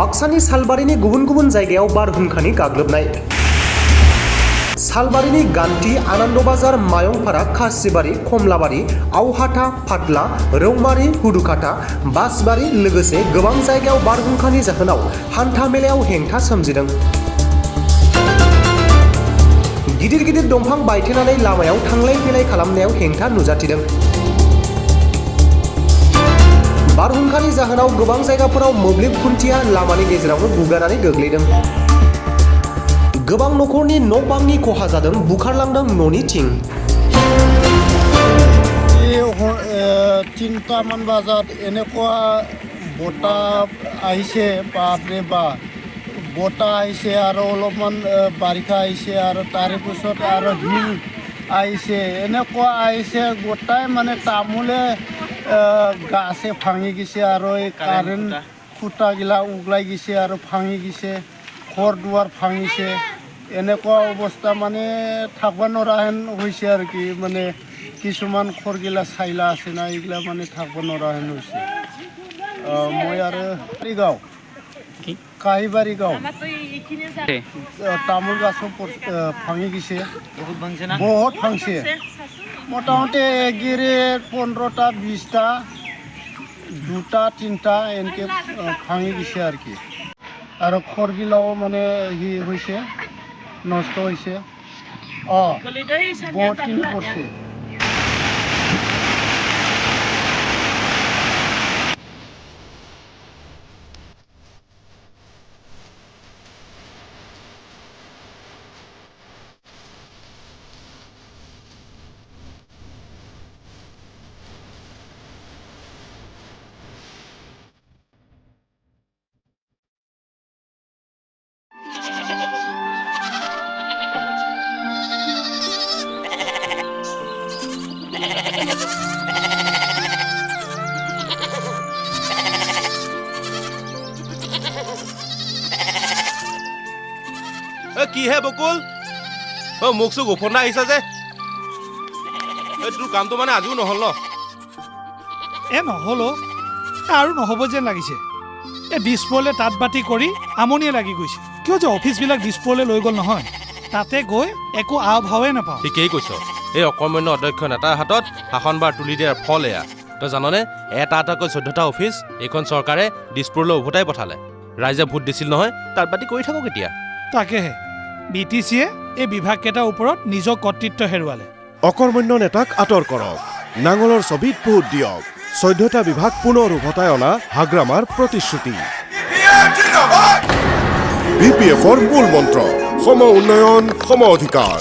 बाक्सानि सालबारिनि गुबुन गुबुन जायगायाव बारहुंखानि गाग्लोबनाय सालबारिनि गान्थि आनन्द बाजार मायंपारा खासिबारि कमलाबारि आवहाटा फाटला रौमारि हुदुखाटा बासबारि लोगोसे गोबां जायगायाव बारहुंखानि जाहोनाव हान्था मेलायाव हेंथा सोमजिदों। गिदिर गिदिर दंफां बायथेनानै लामायाव थांलाय फैलाय खालामनायाव हेंथा नुजाथिदों। बारहुंखानि जाहोनाव गोबां जायगाफोराव मोब्लिब खुन्थिया लामानि गेजेरावनो गुगानानै गोग्लैदों। गोबां नखरनि न' बांनि खहा जादों, बुखारलांदों न'नि थिं। 3টামান বজাত এনেকুৱা বতাহ আহিছে, বাপৰে বাপ বতাহ আহিছে আৰু অলপমান বাৰিষা আহিছে আৰু তাৰে পিছত আৰু হিল আহিছে, এনেকুৱা আহিছে গোটাই মানে তামোলে গাছে ভাঙি গৈছে আৰু এই কাৰেণ্ট খুঁটাগিলা উগলাই গৈছে আৰু ভাঙি গৈছে, ঘৰ দুৱাৰ ভাঙিছে। এনেকুৱা অৱস্থা মানে থাকিব নোৱাৰা হেন হৈছে আৰু কি, মানে কিছুমান ঘৰগিলা চাইলা আছে না, এইগিলা মানে থাকিব নোৱাৰা হেন হৈছে। মই আৰু গাঁও কাহিবাৰী গাঁও তামোল গাছো ভাঙি গৈছে, বহুত ভাঙছে। মোটামুটি এগিৰি 15টা 20টা 2টা 3টা এনেকৈ ভাঙি গৈছে আৰু কি। আৰু ঘৰগিলাও মানে হৈছে, নষ্ট হৈছে। বহুতখিনি পড়ছে। কি হে বকুল, মোক চোক ওফন্দা আহিছা যে, তোৰ কামটো মানে আজিও নহ'ল ন? নহ'ল আৰু নহ'ব যেন লাগিছে। এই দিছপুৰলৈ তাঁত বাতি কৰি আমনিয়ে লাগি গৈছে। কিয় যে অফিচবিলাক দিছপুৰলৈ লৈ গ'ল নহয়, তাতে গৈ একো আও ভাৱে নাপাওঁ। ঠিকেই কৈছ, এই অকৰ্মণ্য অধ্যক্ষ নেতাৰ হাতত শাসনবাৰ তুলি দিয়াৰ ফল এয়া। তই জাননে, এটা এটাকৈ 14টা অফিচ এইখন চৰকাৰে দিছপুৰলৈ উভতাই পঠালে। ৰাইজে ভোট দিছিল নহয়, তাঁত বাতি কৰি থাকক এতিয়া। তাকেহে BTCয়ে এই বিভাগকেইটাৰ ওপৰত নিজৰ কৰ্তৃত্ব হেৰুৱালে। অকৰ্মণ্য নেতাক আঁতৰ কৰক, নাঙলৰ ছবিত ভোট দিয়ক। 14টা বিভাগ পুনৰ উভতাই অনা হাগ্ৰামাৰ প্ৰতিশ্ৰুতি। BPFৰ মূল মন্ত্ৰ সম উন্নয়ন, সম অধিকাৰ।